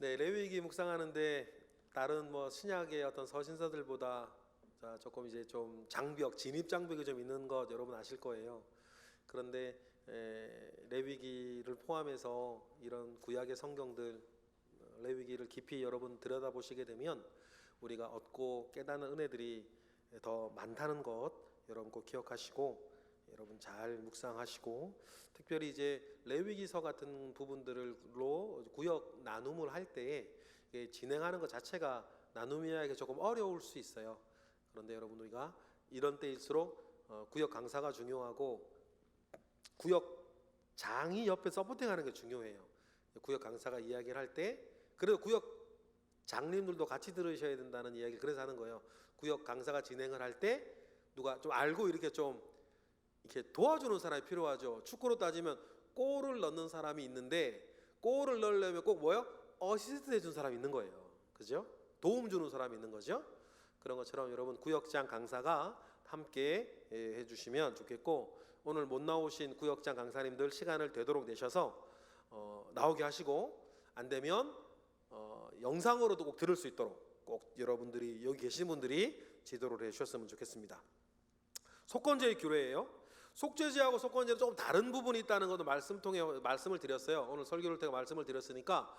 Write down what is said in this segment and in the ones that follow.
네, 레위기 묵상하는데 다른 뭐 신약의 어떤 서신서들보다 조금 이제 좀 장벽, 진입 장벽이 좀 있는 것 여러분 아실 거예요. 그런데 레위기를 포함해서 이런 구약의 성경들, 레위기를 깊이 여러분 들여다보시게 되면 우리가 얻고 깨닫는 은혜들이 더 많다는 것 여러분 꼭 기억하시고 여러분 잘 묵상하시고, 특별히 이제 레위기서 같은 부분들로 구역 나눔을 할 때에 진행하는 것 자체가 나눔이하기 조금 어려울 수 있어요. 그런데 여러분 우리가 이런 때일수록 구역 강사가 중요하고 구역장이 옆에 서포팅하는 게 중요해요. 구역 강사가 이야기를 할 때 그래도 구역 장님들도 같이 들으셔야 된다는 이야기를 그래서 하는 거예요. 구역 강사가 진행을 할 때 누가 좀 알고 이렇게 도와주는 사람이 필요하죠. 축구로 따지면 골을 넣는 사람이 있는데 골을 넣으려면 꼭 뭐요? 어시스트 해준 사람이 있는 거예요. 그죠? 도움 주는 사람이 있는 거죠. 그런 것처럼 여러분 구역장 강사가 함께 해주시면 좋겠고, 오늘 못 나오신 구역장 강사님들 시간을 되도록 내셔서 나오게 하시고, 안 되면 영상으로도 꼭 들을 수 있도록 꼭 여러분들이 여기 계신 분들이 지도를 해주셨으면 좋겠습니다. 속건제의 규례예요. 속죄제하고 속건제는 조금 다른 부분이 있다는 것도 말씀을 드렸어요. 오늘 설교를 통해 말씀을 드렸으니까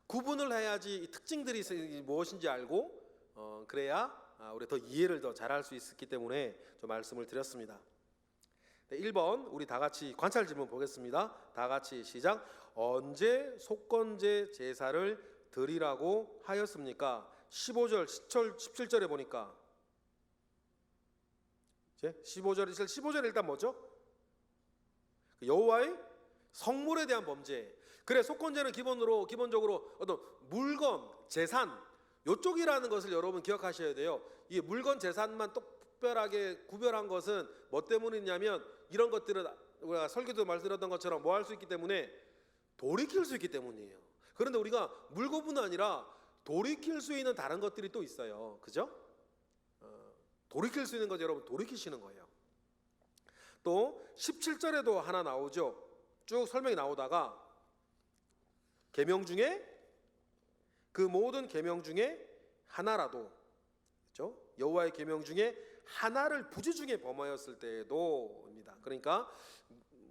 구분을 해야지 이 특징들이 무엇인지 알고 그래야 우리 더 이해를 더 잘할 수 있기 때문에 좀 말씀을 드렸습니다. 네, 1번 우리 다 같이 관찰 질문 보겠습니다. 다 같이 시작. 언제 속건제 제사를 드리라고 하였습니까? 15절, 17절에 보니까 15절 일단 뭐죠? 여호와의 성물에 대한 범죄. 그래, 속건제는 기본적으로 어떤 물건, 재산 요쪽이라는 것을 여러분 기억하셔야 돼요. 이 물건, 재산만 특별하게 구별한 것은 뭐 때문이냐면 이런 것들은 우리가 설교도 말씀드렸던 것처럼 뭐 할 수 있기 때문에 돌이킬 수 있기 때문이에요. 그런데 우리가 물건뿐 아니라 돌이킬 수 있는 다른 것들이 또 있어요. 그죠? 돌이킬 수 있는 것 여러분 돌이키시는 거예요. 또 17절에도 하나 나오죠. 쭉 설명이 나오다가 계명 중에 그 모든 계명 중에 하나라도, 그렇죠? 여호와의 계명 중에 하나를 부지중에 범하였을 때에도입니다. 그러니까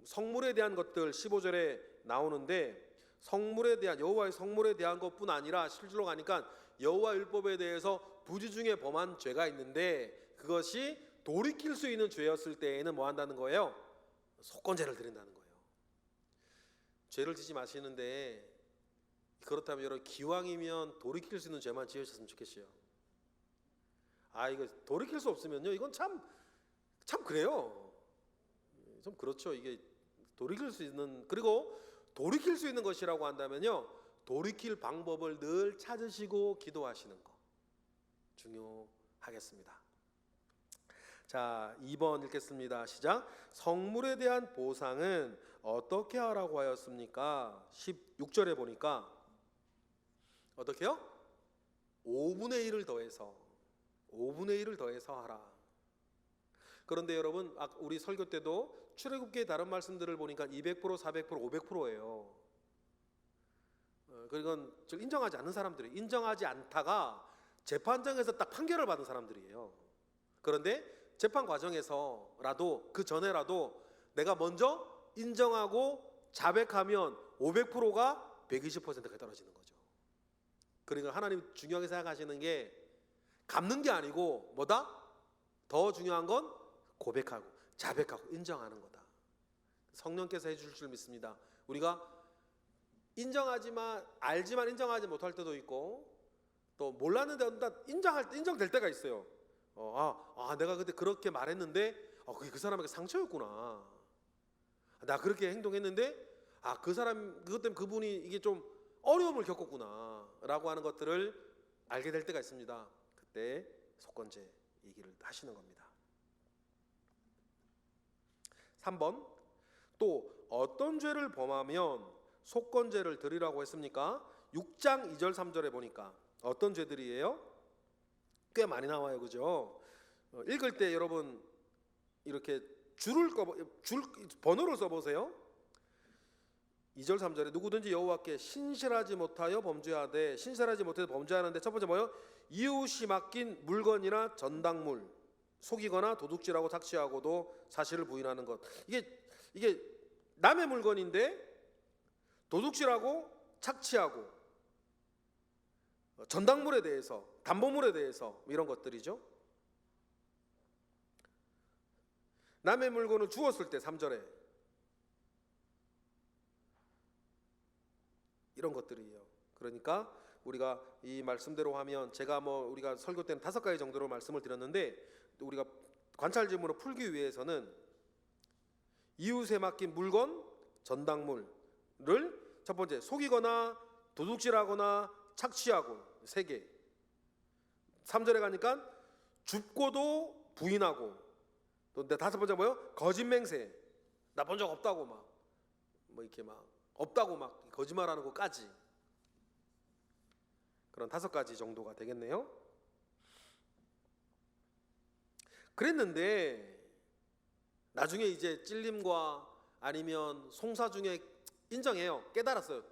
성물에 대한 것들 15절에 나오는데, 성물에 대한 여호와의 성물에 대한 것뿐 아니라 실제로 가니까 여호와 율법에 대해서 부지중에 범한 죄가 있는데 그것이 돌이킬 수 있는 죄였을 때에는 뭐 한다는 거예요? 속건제를 드린다는 거예요. 죄를 지지 마시는데 그렇다면 여러분 기왕이면 돌이킬 수 있는 죄만 지으셨으면 좋겠어요. 이거 돌이킬 수 없으면요, 이건 참 그래요. 좀 그렇죠. 이게 돌이킬 수 있는, 그리고 돌이킬 수 있는 것이라고 한다면요, 돌이킬 방법을 늘 찾으시고 기도하시는 거 중요하겠습니다. 자, 2번 읽겠습니다. 시작. 성물에 대한 보상은 어떻게 하라고 하였습니까? 16절에 보니까 어떻게요? 5분의 1을 더해서 하라. 그런데 여러분 우리 설교 때도 출애굽기의 다른 말씀들을 보니까 200%, 400%, 500%예요. 그건 인정하지 않는 사람들이, 인정하지 않다가 재판장에서 딱 판결을 받은 사람들이에요. 그런데 재판 과정에서라도 그 전에라도 내가 먼저 인정하고 자백하면 500%가 120%가 떨어지는 거죠. 그러니까 하나님 중요하게 생각하시는 게 갚는 게 아니고 뭐다? 더 중요한 건 고백하고 자백하고 인정하는 거다. 성령께서 해줄 줄 믿습니다. 우리가 알지만 인정하지 못할 때도 있고, 또 몰랐는데 인정될 때가 있어요. 내가 그때 그렇게 말했는데 그게 그 사람에게 상처였구나. 나 그렇게 행동했는데 그것 때문에 그분이 이게 좀 어려움을 겪었구나 라고 하는 것들을 알게 될 때가 있습니다. 그때 속건제 얘기를 하시는 겁니다. 3번 또 어떤 죄를 범하면 속건제를 드리라고 했습니까? 6장 2절 3절에 보니까 어떤 죄들이에요? 꽤 많이 나와요. 그죠? 읽을 때 여러분 이렇게 번호를 써보세요. 2절 3절에 누구든지 여호와께 신실하지 못하여 범죄하되, 신실하지 못해서 범죄하는데 첫 번째 뭐요? 이웃이 맡긴 물건이나 전당물 속이거나 도둑질하고 착취하고도 사실을 부인하는 것. 이게 남의 물건인데 도둑질하고 착취하고 전당물에 대해서, 담보물에 대해서 이런 것들이죠. 남의 물건을 주었을 때 3절에 이런 것들이에요. 그러니까 우리가 이 말씀대로 하면, 제가 우리가 설교 때는 5가지 정도로 말씀을 드렸는데, 우리가 관찰 질문을 풀기 위해서는 이웃에 맡긴 물건, 전당물을 첫 번째 속이거나 도둑질하거나 착취하고 3개. 3절에 가니까 줍고도 부인하고, 또 5번째 뭐요? 거짓맹세. 나 본 적 없다고 이렇게 없다고 거짓말하는 것까지. 그런 5가지 정도가 되겠네요. 그랬는데 나중에 이제 찔림과 아니면 송사 중에 인정해요. 깨달았어요.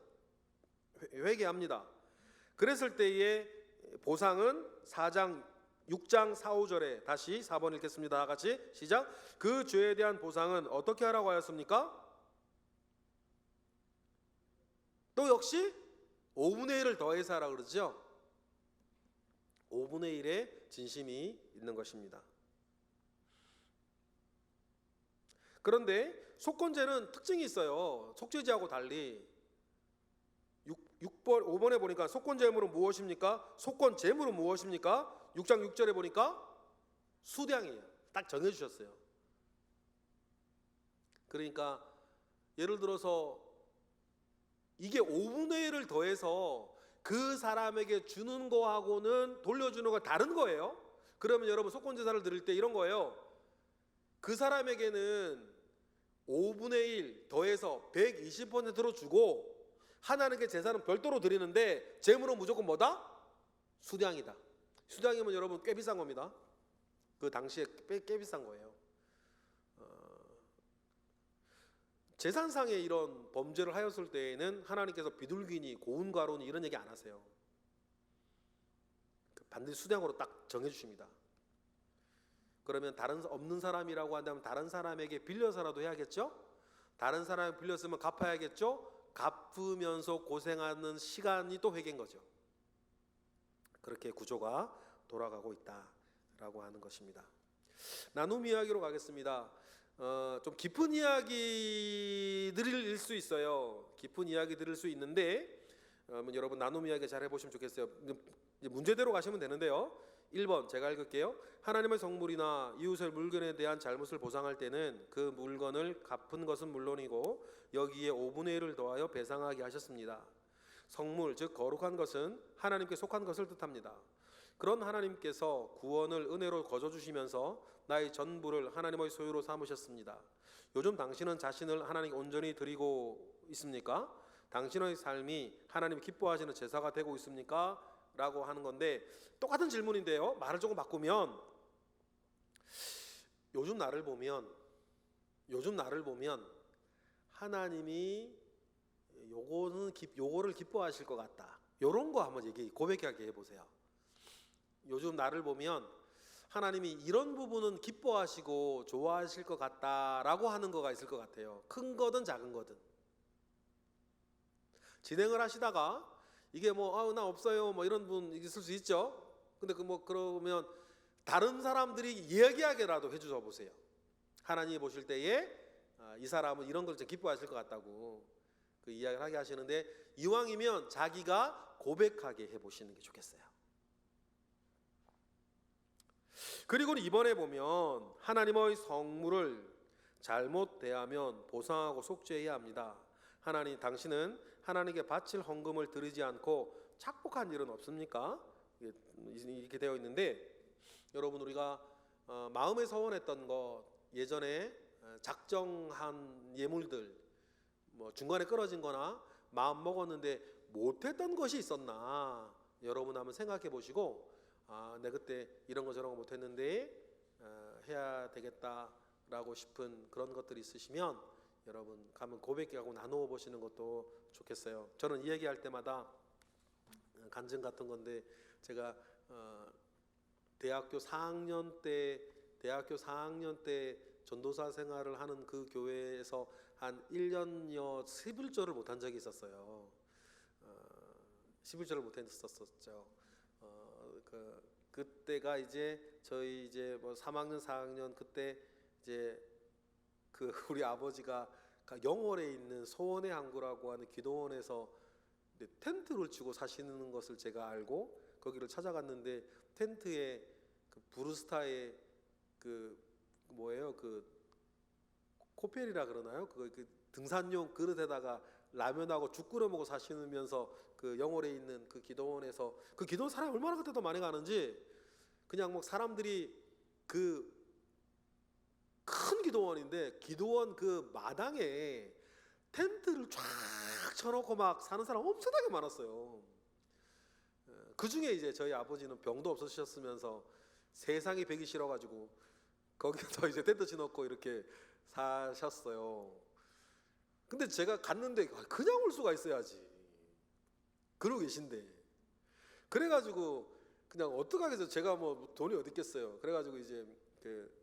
회개합니다. 그랬을 때의 보상은 6장 4, 5절에 다시 4번 읽겠습니다. 다 같이 시작. 그 죄에 대한 보상은 어떻게 하라고 하였습니까? 또 역시 5분의 1을 더해서 하라 그러죠. 5분의 1의 진심이 있는 것입니다. 그런데 속건제는 특징이 있어요. 속죄제하고 달리 5번에 보니까 속건제물은 무엇입니까? 속건제물은 무엇입니까? 6장 6절에 보니까 수량이에요. 딱 정해주셨어요. 그러니까 예를 들어서 이게 5분의 1을 더해서 그 사람에게 주는 거하고는 돌려주는 거 다른 거예요. 그러면 여러분 속건제사를 드릴 때 이런 거예요. 그 사람에게는 5분의 1 더해서 120%로 주고 하나님께 제사는 별도로 드리는데 제물은 무조건 뭐다? 수량이다. 수량이면 여러분 꽤 비싼 겁니다. 그 당시에 꽤 비싼 거예요. 재산상의 이런 범죄를 하였을 때에는 하나님께서 비둘기니 고운 가루니 이런 얘기 안 하세요. 반드시 수량으로 딱 정해주십니다. 그러면 다른 없는 사람이라고 한다면 다른 사람에게 빌려서라도 해야겠죠? 다른 사람이 빌렸으면 갚아야겠죠? 갚으면서 고생하는 시간이 또 회개인 거죠. 그렇게 구조가 돌아가고 있다라고 하는 것입니다. 나눔 이야기로 가겠습니다. 좀 깊은 이야기들일 수 있어요. 깊은 이야기들일 수 있는데 여러분 나눔 이야기 잘 해보시면 좋겠어요. 이제 문제대로 가시면 되는데요. 1번 제가 읽을게요. 하나님의 성물이나 이웃의 물건에 대한 잘못을 보상할 때는 그 물건을 갚은 것은 물론이고 여기에 5분의 1을 더하여 배상하게 하셨습니다. 성물 즉 거룩한 것은 하나님께 속한 것을 뜻합니다. 그런 하나님께서 구원을 은혜로 거저주시면서 나의 전부를 하나님의 소유로 삼으셨습니다. 요즘 당신은 자신을 하나님께 온전히 드리고 있습니까? 당신의 삶이 하나님 기뻐하시는 제사가 되고 있습니까? 라고 하는 건데 똑같은 질문인데요. 말을 조금 바꾸면 요즘 나를 보면 하나님이 요거를 기뻐하실 것 같다. 요런 거 한번 고백하게 해보세요. 요즘 나를 보면 하나님이 이런 부분은 기뻐하시고 좋아하실 것 같다라고 하는 거가 있을 것 같아요. 큰 거든 작은 거든. 진행을 하시다가 이게 나 없어요 이런 분 있을 수 있죠. 근데 그러면 다른 사람들이 이야기하게라도 해주셔 보세요. 하나님이 보실 때에 이 사람은 이런 걸 좀 기뻐하실 것 같다고 그 이야기를 하게 하시는데 이왕이면 자기가 고백하게 해보시는 게 좋겠어요. 그리고 이번에 보면 하나님의 성물을 잘못 대하면 보상하고 속죄해야 합니다. 하나님 당신은 하나님께 바칠 헌금을 드리지 않고 착복한 일은 없습니까? 이렇게 되어 있는데 여러분 우리가 마음에 서원했던 것 예전에 작정한 예물들 중간에 끊어진 거나 마음 먹었는데 못했던 것이 있었나 여러분 한번 생각해 보시고 내가 그때 이런 거 저런 거 못했는데 해야 되겠다라고 싶은 그런 것들이 있으시면 여러분 가면 고백하고 나누어 보시는 것도 좋겠어요. 저는 이 얘기할 때마다 간증 같은 건데, 제가 대학교 4학년 때 전도사 생활을 하는 그 교회에서 한 1년여 11조를 못한 적이 있었어요. 11조를 못했었죠. 그때가 이제 저희 이제 뭐 3학년 4학년 그때 이제 그 우리 아버지가 영월에 있는 소원의 항구라고 하는 기도원에서 텐트를 치고 사시는 것을 제가 알고 거기를 찾아갔는데, 텐트에 그 브루스타의 그 뭐예요, 그 코펠이라 그러나요? 그 등산용 그릇에다가 라면하고 죽 끓여 먹고 사시면서 그 영월에 있는 그 기도원에서, 그 기도원 사람이 얼마나 그때도 많이 가는지, 그냥 뭐 사람들이 그 큰 기도원인데 기도원 그 마당에 텐트를 쫙 쳐놓고 막 사는 사람 엄청나게 많았어요. 그 중에 이제 저희 아버지는 병도 없으셨으면서 세상이 배기 싫어가지고 거기서 이제 텐트 쳐놓고 이렇게 사셨어요. 근데 제가 갔는데 그냥 올 수가 있어야지. 그러고 계신데. 그래가지고 그냥 어떡하겠어요. 제가 뭐 돈이 어디 있겠어요. 그래가지고 이제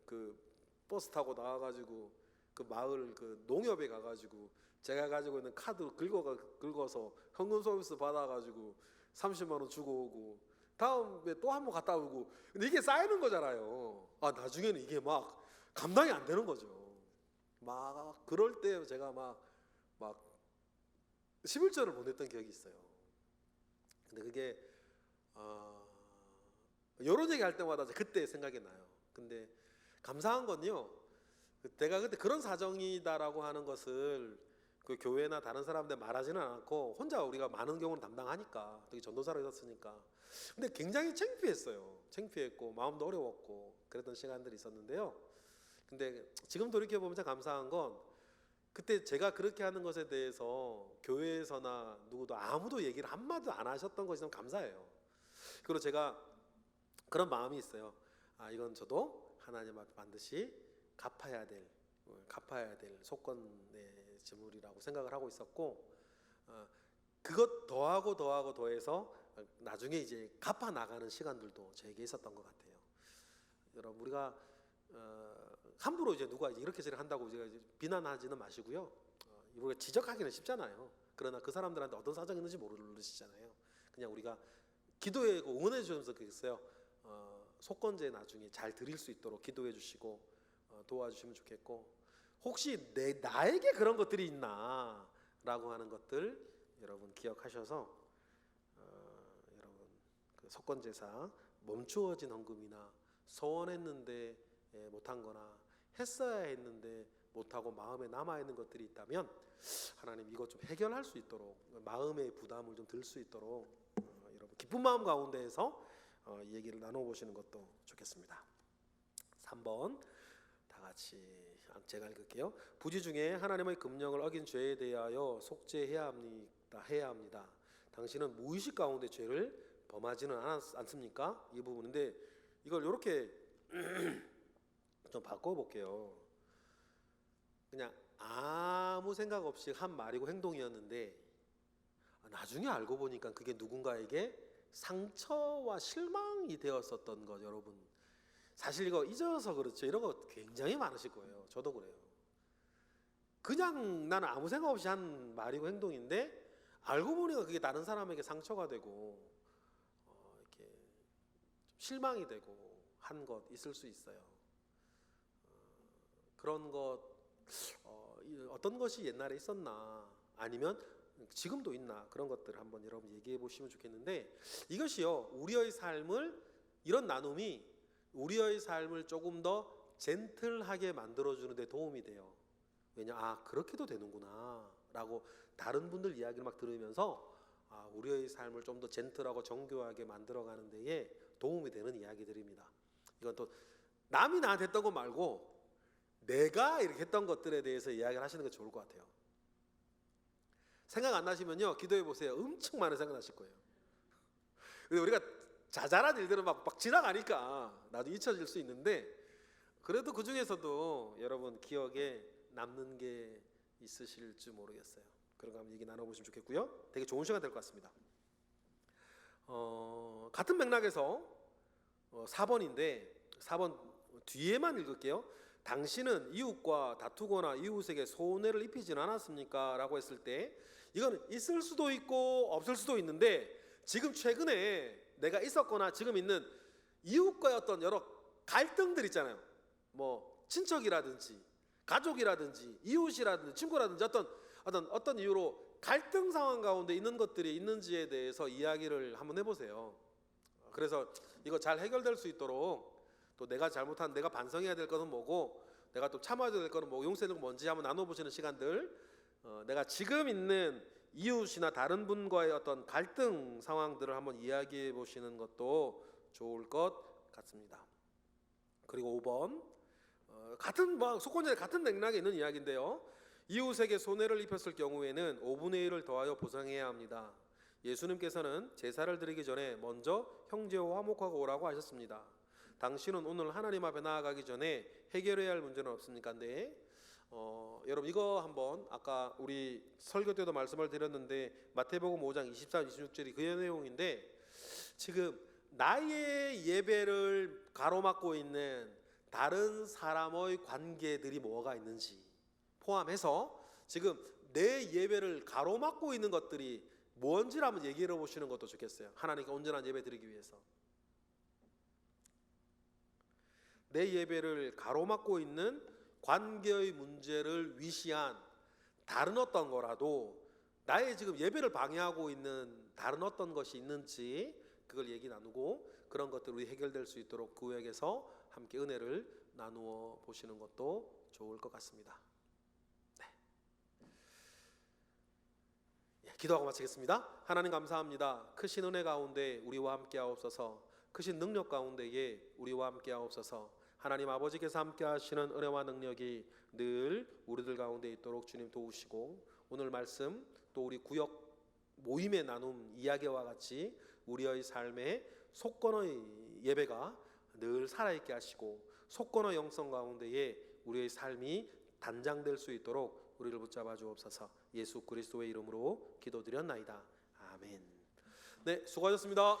그 버스 타고 나와가지고 그 마을 그 농협에 가가지고 제가 가지고 있는 카드 긁어서 현금 서비스 받아가지고 30만 원 주고 오고, 다음에 또 한 번 갔다 오고. 근데 이게 쌓이는 거잖아요. 나중에는 이게 막 감당이 안 되는 거죠. 막 그럴 때 제가 막 11절을 보냈던 기억이 있어요. 근데 그게 이런 얘기 할 때마다 그때 생각이 나요. 근데 감사한 건요, 내가 그때 그런 사정이다라고 하는 것을 그 교회나 다른 사람들 말하지는 않고 혼자 우리가 많은 경우는 담당하니까, 특히 전도사로 있었으니까. 근데 굉장히 창피했어요. 창피했고 마음도 어려웠고 그랬던 시간들이 있었는데요. 근데 지금 돌이켜보면 참 감사한 건, 그때 제가 그렇게 하는 것에 대해서 교회에서나 누구도 아무도 얘기를 한마디도 안 하셨던 것이 참 감사해요. 그리고 제가 그런 마음이 있어요. 이건 저도 하나님 앞에 반드시 갚아야 될 속건의 지물이라고 생각을 하고 있었고, 그것 더해서 나중에 이제 갚아 나가는 시간들도 저에게 있었던 것 같아요. 여러분, 우리가 함부로 이제 누가 이렇게 저렇게 한다고 이제 비난하지는 마시고요. 우리가 지적하기는 쉽잖아요. 그러나 그 사람들한테 어떤 사정이 있는지 모르시잖아요. 그냥 우리가 기도해 응원해 주면서 그랬어요. 속건제 나중에 잘 드릴 수 있도록 기도해 주시고 도와주시면 좋겠고, 혹시 나에게 그런 것들이 있나라고 하는 것들 여러분 기억하셔서 여러분 그 속건제사 멈추어진 헌금이나 소원했는데 못한 거나 했어야 했는데 못하고 마음에 남아있는 것들이 있다면, 하나님 이것 좀 해결할 수 있도록, 마음의 부담을 좀 들 수 있도록 여러분 기쁜 마음 가운데에서 이 얘기를 나눠보시는 것도 좋겠습니다. 3번 다 같이 제가 읽을게요. 부지 중에 하나님의 금령을 어긴 죄에 대하여 속죄해야 합니다. 당신은 무의식 가운데 죄를 범하지는 않습니까? 이 부분인데, 이걸 이렇게 좀 바꿔볼게요. 그냥 아무 생각 없이 한 말이고 행동이었는데 나중에 알고 보니까 그게 누군가에게 상처와 실망이 되었었던 것. 여러분 사실 이거 잊어서 그렇죠. 이런 거 굉장히 많으실 거예요. 저도 그래요. 그냥 나는 아무 생각 없이 한 말이고 행동인데 알고 보니까 그게 다른 사람에게 상처가 되고 이렇게 좀 실망이 되고 한 것 있을 수 있어요. 그런 것 어떤 것이 옛날에 있었나, 아니면 지금도 있나, 그런 것들을 한번 여러분 얘기해 보시면 좋겠는데, 이것이요 우리의 삶을, 이런 나눔이 우리의 삶을 조금 더 젠틀하게 만들어주는 데 도움이 돼요. 왜냐, 그렇게도 되는구나 라고 다른 분들 이야기를 막 들으면서 우리의 삶을 좀 더 젠틀하고 정교하게 만들어가는 데에 도움이 되는 이야기들입니다. 이건 또 남이 나한테 했던 거 말고 내가 이렇게 했던 것들에 대해서 이야기를 하시는 게 좋을 것 같아요. 생각 안 나시면요 기도해 보세요. 엄청 많은 생각 나실 거예요. 근데 우리가 자잘한 일들은 막 지나가니까 나도 잊혀질 수 있는데, 그래도 그 중에서도 여러분 기억에 남는 게 있으실지 모르겠어요. 그런 거 한번 얘기 나눠보시면 좋겠고요. 되게 좋은 시간 될 것 같습니다. 같은 맥락에서 4번인데 4번 뒤에만 읽을게요. 당신은 이웃과 다투거나 이웃에게 손해를 입히지는 않았습니까? 라고 했을 때 이거는 있을 수도 있고 없을 수도 있는데 지금 최근에 내가 있었거나 지금 있는 이웃과의 어떤 여러 갈등들 있잖아요. 뭐 친척이라든지 가족이라든지 이웃이라든지 친구라든지 어떤 이유로 갈등 상황 가운데 있는 것들이 있는지에 대해서 이야기를 한번 해보세요. 그래서 이거 잘 해결될 수 있도록 또 내가 잘못한 내가 반성해야 될 것은 뭐고 내가 또 참아야 될 것은 뭐 용서해야 될 건 뭔지 한번 나눠보시는 시간들, 내가 지금 있는 이웃이나 다른 분과의 어떤 갈등 상황들을 한번 이야기해 보시는 것도 좋을 것 같습니다. 그리고 5번 같은 속건제 같은 맥락에 있는 이야기인데요. 이웃에게 손해를 입혔을 경우에는 5분의 1을 더하여 보상해야 합니다. 예수님께서는 제사를 드리기 전에 먼저 형제와 화목하고 오라고 하셨습니다. 당신은 오늘 하나님 앞에 나아가기 전에 해결해야 할 문제는 없습니까? 네. 여러분 이거 한번 아까 우리 설교 때도 말씀을 드렸는데 마태복음 5장 24, 26절이 그 내용인데 지금 나의 예배를 가로막고 있는 다른 사람의 관계들이 뭐가 있는지 포함해서 지금 내 예배를 가로막고 있는 것들이 뭔지를 한번 얘기해 보시는 것도 좋겠어요. 하나님께 온전한 예배 드리기 위해서 내 예배를 가로막고 있는 관계의 문제를 위시한 다른 어떤 거라도 나의 지금 예배를 방해하고 있는 다른 어떤 것이 있는지 그걸 얘기 나누고 그런 것들이 해결될 수 있도록 구역에서 함께 은혜를 나누어 보시는 것도 좋을 것 같습니다. 네. 기도하고 마치겠습니다. 하나님 감사합니다. 크신 은혜 가운데 우리와 함께 하옵소서. 크신 능력 가운데에 우리와 함께 하옵소서. 하나님 아버지께서 함께 하시는 은혜와 능력이 늘 우리들 가운데 있도록 주님 도우시고 오늘 말씀 또 우리 구역 모임의 나눔 이야기와 같이 우리의 삶에 속건의 예배가 늘 살아있게 하시고 속건의 영성 가운데에 우리의 삶이 단장될 수 있도록 우리를 붙잡아 주옵소서. 예수 그리스도의 이름으로 기도드렸나이다. 아멘. 네, 수고하셨습니다.